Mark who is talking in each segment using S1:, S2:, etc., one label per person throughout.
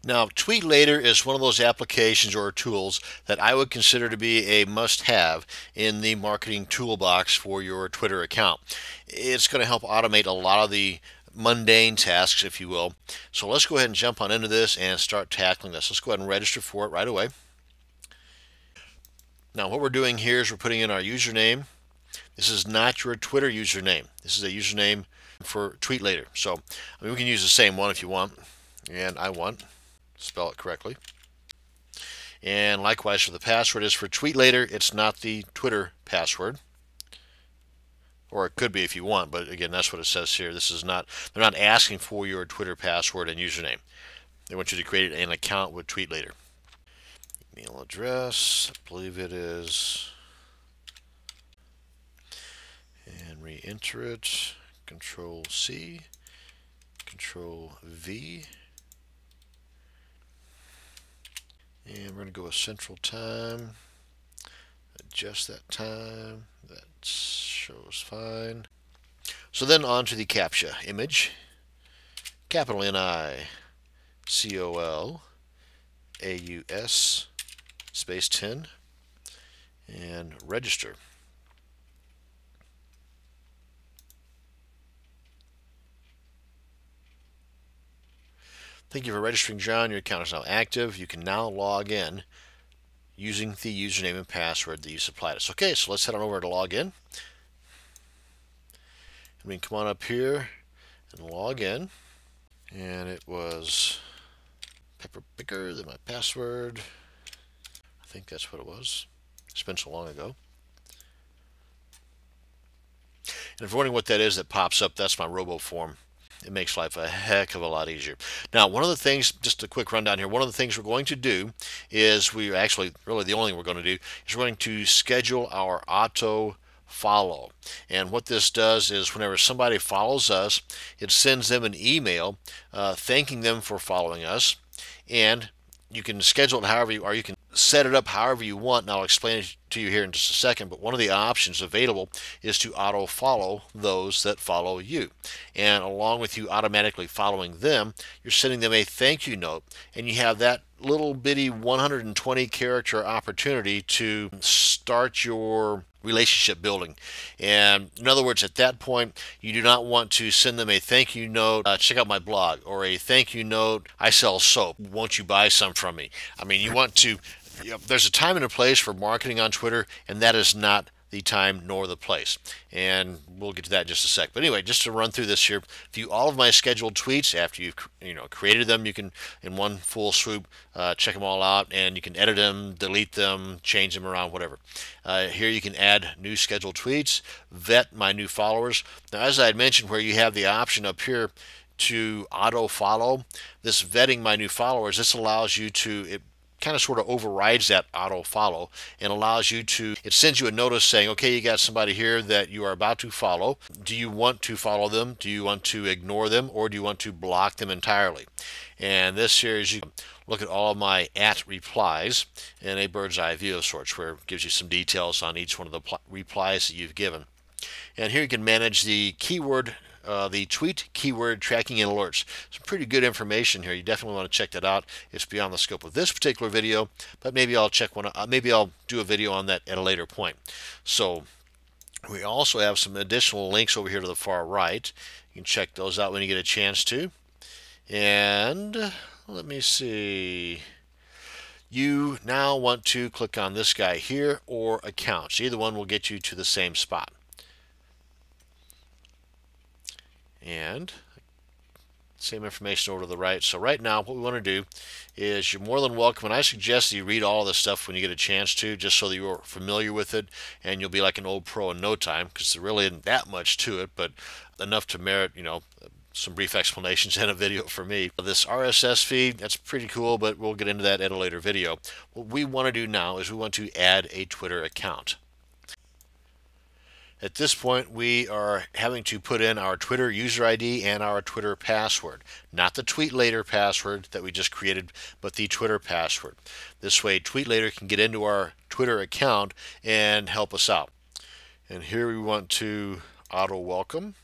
S1: Now, Tweet Later is one of those applications or tools that I would consider to be a must-have in the marketing toolbox for your Twitter account. It's going to help automate a lot of the mundane tasks, if you will. So let's go ahead and jump on into this and start tackling this. Let's go ahead and register for it right away. Now, what we're doing here is we're putting in our username. This is not your Twitter username. This is a username for Tweet Later. So we can use the same one if you want. And I want, spell it correctly. And likewise for the password is for Tweet Later. It's not the Twitter password. Or it could be if you want, but again, that's what it says here. This is not, they're not asking for your Twitter password and username. They want you to create an account with Tweet Later. Email address, I believe it is, and re-enter it. Control C, Control V, and we're going to go with Central Time. Adjust that time. That shows fine. So then on to the CAPTCHA image. Capital NICOLAUS space 10 and register. Thank you for registering, John. Your account is now active. You can now log in using the username and password that you supplied us. Okay, so let's head on over to log in. And we can come on up here and log in. And it was Pepper Picker, then my password. I think that's what it was. It's been so long ago. And if you're wondering what that is that pops up, that's my RoboForm. It makes life a heck of a lot easier. Now, one of the things, just a quick rundown here, one of the things we're going to do is really the only thing we're going to do is we're going to schedule our auto follow. And what this does is whenever somebody follows us, it sends them an email thanking them for following us. And you can schedule it however you, or you can set it up however you want, and I'll explain it to you here in just a second. But one of the options available is to auto follow those that follow you, and along with you automatically following them, you're sending them a thank you note, and you have that little bitty 120 character opportunity to start your relationship building. And in other words, at that point, you do not want to send them a thank you note, check out my blog, or a thank you note, I sell soap, won't you buy some from me? I mean, you want to, there's a time and a place for marketing on Twitter, and that is not the time nor the place. And we'll get to that in just a sec. But anyway, just to run through this here, view all of my scheduled tweets after you've created them. You can, in one full swoop, check them all out, and you can edit them, delete them, change them around, whatever. Here you can add new scheduled tweets, vet my new followers. Now, as I had mentioned, where you have the option up here to auto follow, this vetting my new followers, this allows you to, it kind of sort of overrides that auto follow and allows you to, it sends you a notice saying, okay, you got somebody here that you are about to follow. Do you want to follow them? Do you want to ignore them? Or do you want to block them entirely? And this here is, you can look at all of my replies in a bird's eye view of sorts, where it gives you some details on each one of the replies that you've given. And here you can manage the keyword, the tweet keyword tracking and alerts. Some pretty good information here. You definitely want to check that out. It's beyond the scope of this particular video, but maybe I'll check one. Maybe I'll do a video on that at a later point. So we also have some additional links over here to the far right. You can check those out when you get a chance to. And let me see. You now want to click on this guy here or accounts. Either one will get you to the same spot. And same information over to the right. So right now what we want to do is, you're more than welcome, and I suggest that you read all of this stuff when you get a chance to, just so that you're familiar with it and you'll be like an old pro in no time, because there really isn't that much to it, but enough to merit, some brief explanations and a video for me. This RSS feed, that's pretty cool, but we'll get into that at a later video. What we want to do now is we want to add a Twitter account. At this point, we are having to put in our Twitter user ID and our Twitter password. Not the Tweet Later password that we just created, but the Twitter password. This way, Tweet Later can get into our Twitter account and help us out. And here we want to auto welcome.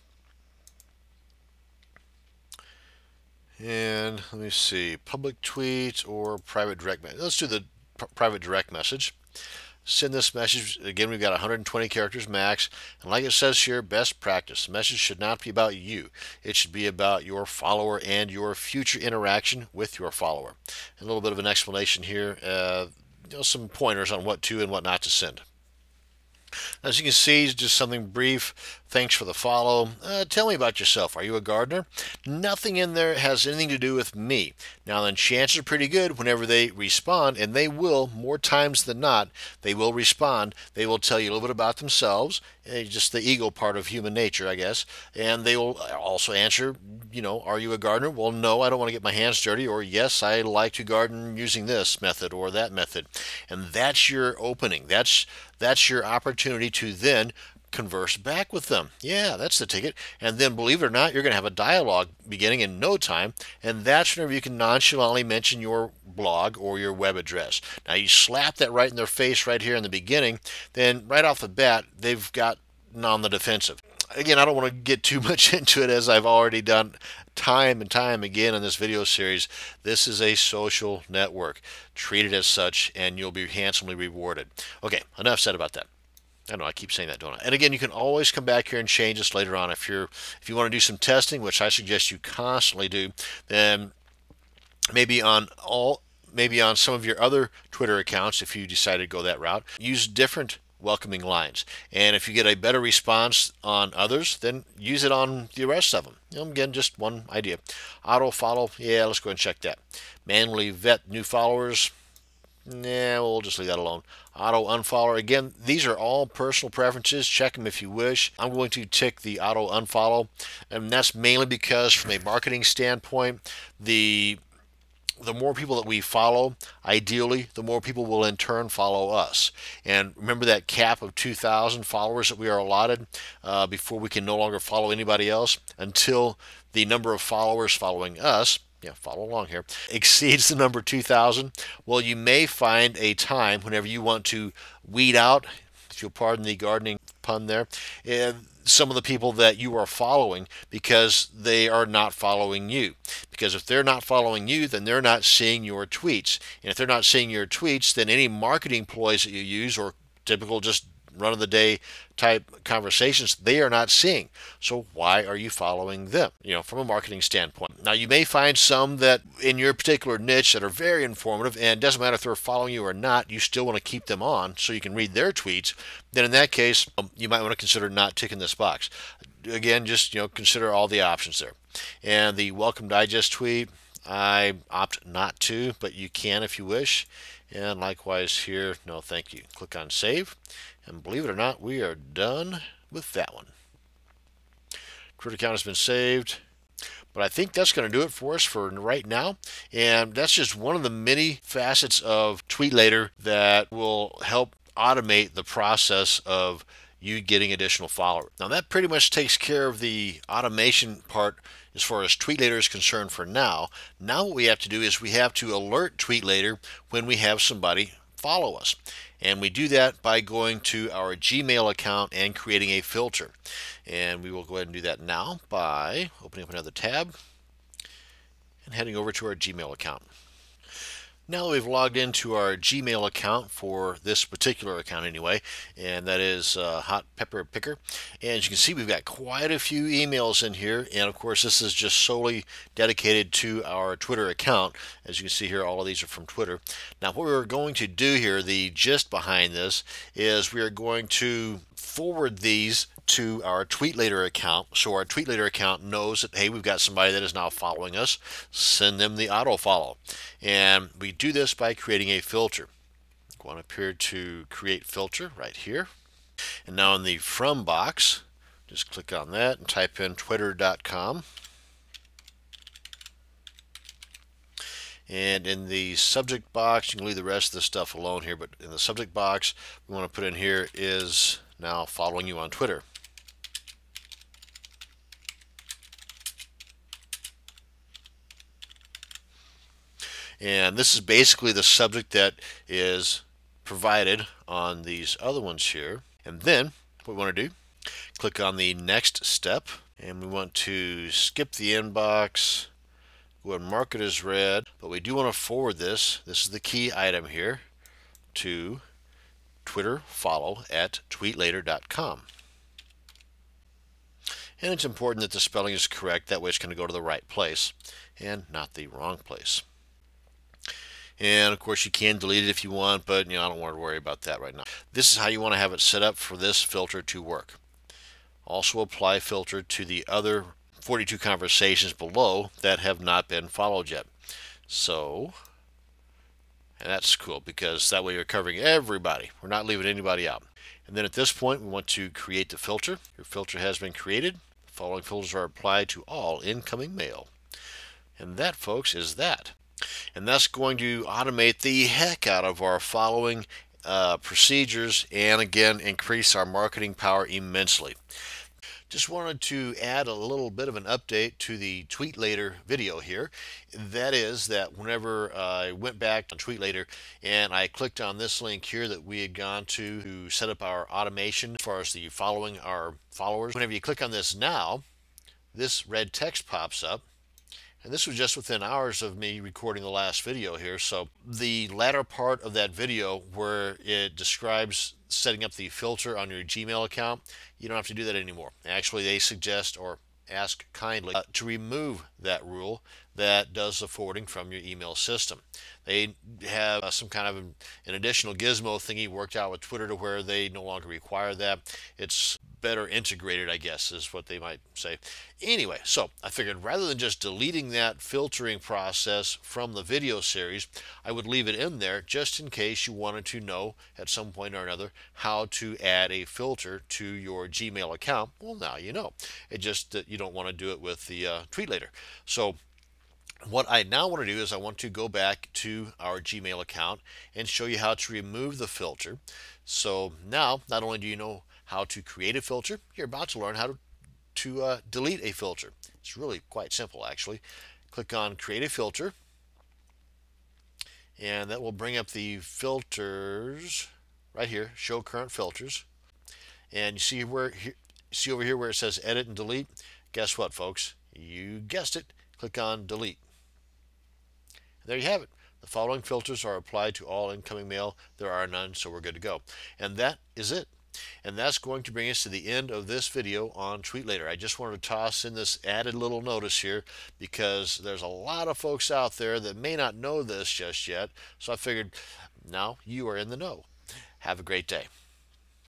S1: And let me see, public tweet or private direct message. Let's do the private direct message. Send this message. Again, we've got 120 characters max. And like it says here, best practice. The message should not be about you. It should be about your follower and your future interaction with your follower. And a little bit of an explanation here, some pointers on what to and what not to send. As you can see, just something brief. Thanks for the follow. Tell me about yourself. Are you a gardener? Nothing in there has anything to do with me. Now then, chances are pretty good whenever they respond, and they will, more times than not, they will respond. They will tell you a little bit about themselves, just the ego part of human nature, I guess. And they will also answer, are you a gardener? Well, no, I don't want to get my hands dirty. Or yes, I like to garden using this method or that method. And that's your opening. That's your opportunity to then converse back with them. Yeah, that's the ticket. And then, believe it or not, you're going to have a dialogue beginning in no time. And that's whenever you can nonchalantly mention your blog or your web address. Now, you slap that right in their face right here in the beginning, then right off the bat, they've got on the defensive. Again, I don't want to get too much into it, as I've already done time and time again in this video series. This is a social network. Treat it as such, and you'll be handsomely rewarded. Okay, enough said about that. I know I keep saying that, don't I? And again, you can always come back here and change this later on if you want to do some testing, which I suggest you constantly do. Then maybe on some of your other Twitter accounts, if you decide to go that route, use different welcoming lines. And if you get a better response on others, then use it on the rest of them. Again, just one idea. Auto follow, yeah, let's go ahead and check that. Manually vet new followers, nah, we'll just leave that alone. Auto unfollow, again, these are all personal preferences. Check them if you wish. I'm going to tick the auto unfollow, and that's mainly because from a marketing standpoint, the more people that we follow, ideally, the more people will in turn follow us. And remember that cap of 2,000 followers that we are allotted before we can no longer follow anybody else, until the number of followers following us, follow along here, exceeds the number 2,000. Well, you may find a time whenever you want to weed out, if you'll pardon the gardening pun there, some of the people that you are following, because they are not following you. Because if they're not following you, then they're not seeing your tweets. And if they're not seeing your tweets, then any marketing ploys that you use, or typical just run-of-the-day type conversations, they are not seeing. So why are you following them, from a marketing standpoint? Now, you may find some that in your particular niche that are very informative, and it doesn't matter if they're following you or not, you still want to keep them on so you can read their tweets. Then in that case, you might want to consider not ticking this box. Again, just consider all the options there. And the Welcome Digest tweet, I opt not to, but you can if you wish. And likewise here, no thank you. Click on save, and believe it or not, we are done with that one. Twitter account has been saved. But I think that's going to do it for us for right now. And that's just one of the many facets of TweetLater that will help automate the process of you getting additional followers. Now, that pretty much takes care of the automation part as far as TweetLater is concerned for now. Now what we have to do is we have to alert TweetLater when we have somebody follow us. And we do that by going to our Gmail account and creating a filter. And we will go ahead and do that now by opening up another tab and heading over to our Gmail account. Now that we've logged into our Gmail account for this particular account anyway, and that is Hot Pepper Picker. And as you can see, we've got quite a few emails in here, and of course this is just solely dedicated to our Twitter account. As you can see here, all of these are from Twitter. Now what we're going to do here, the gist behind this, is we are going to forward these to our TweetLater account, so our TweetLater account knows that, hey, we've got somebody that is now following us. Send them the auto follow. And we do this by creating a filter. Go on up here to create filter right here. And now in the from box, just click on that and type in twitter.com. And in the subject box, you can leave the rest of the stuff alone here, but in the subject box, we want to put in here is now following you on Twitter. And this is basically the subject that is provided on these other ones here. And then what we want to do, click on the next step, and we want to skip the inbox Go ahead and mark it as read, but we do want to forward this. This is the key item here to Twitter follow at tweetlater.com. And it's important that the spelling is correct. That way it's going to go to the right place and not the wrong place. And of course you can delete it if you want, but I don't want to worry about that right now. This is how you want to have it set up for this filter to work. Also apply filter to the other 42 conversations below that have not been followed yet. So, and that's cool because that way you're covering everybody. We're not leaving anybody out. And then at this point we want to create the filter. Your filter has been created. The following filters are applied to all incoming mail. And that, folks, is that. And that's going to automate the heck out of our following procedures and again increase our marketing power immensely. Just wanted to add a little bit of an update to the TweetLater video here. That is that whenever I went back on TweetLater and I clicked on this link here that we had gone to set up our automation as far as the following our followers, whenever you click on this now, this red text pops up. And this was just within hours of me recording the last video here. So the latter part of that video where it describes setting up the filter on your Gmail account, you don't have to do that anymore. Actually, they suggest or ask kindly to remove that rule that does the forwarding from your email system. They have some kind of an additional gizmo thingy worked out with Twitter to where they no longer require that. It's better integrated, I guess, is what they might say. Anyway, so I figured rather than just deleting that filtering process from the video series, I would leave it in there just in case you wanted to know at some point or another how to add a filter to your Gmail account. Well, now you know. It just that you don't want to do it with the TweetLater. So what I now want to do is I want to go back to our Gmail account and show you how to remove the filter. So now, not only do you know how to create a filter, you're about to learn how to delete a filter. It's really quite simple, actually. Click on Create a Filter, and that will bring up the filters right here, Show Current Filters. And you see over here where it says Edit and Delete? Guess what, folks? You guessed it. Click on Delete. There you have it. The following filters are applied to all incoming mail. There are none, so we're good to go. And that is it. And that's going to bring us to the end of this video on TweetLater. I just wanted to toss in this added little notice here because there's a lot of folks out there that may not know this just yet. So I figured now you are in the know. Have a great day.